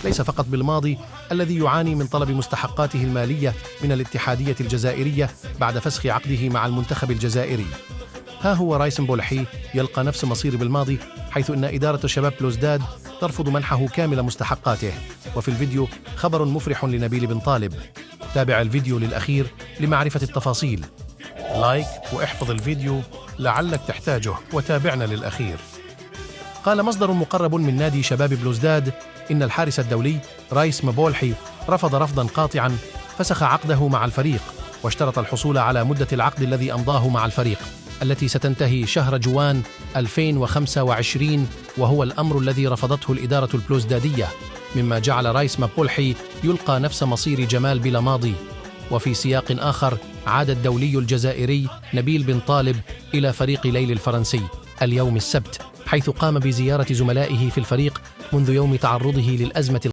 ليس فقط بالماضي الذي يعاني من طلب مستحقاته المالية من الاتحادية الجزائرية بعد فسخ عقده مع المنتخب الجزائري. ها هو رايس مبولحي يلقى نفس مصير بالماضي، حيث أن إدارة شباب بلوزداد ترفض منحه كامل مستحقاته. وفي الفيديو خبر مفرح لنبيل بن طالب. تابع الفيديو للأخير لمعرفة التفاصيل. لايك واحفظ الفيديو لعلك تحتاجه، وتابعنا للأخير. قال مصدر مقرب من نادي شباب بلوزداد إن الحارس الدولي رايس مبولحي رفض رفضاً قاطعاً فسخ عقده مع الفريق، واشترط الحصول على مدة العقد الذي أمضاه مع الفريق التي ستنتهي شهر جوان 2025، وهو الأمر الذي رفضته الإدارة البلوزدادية، مما جعل رايس مبولحي يلقى نفس مصير جمال بلا ماضي. وفي سياق آخر، عاد الدولي الجزائري نبيل بن طالب إلى فريق ليل الفرنسي اليوم السبت، حيث قام بزيارة زملائه في الفريق منذ يوم تعرضه للأزمة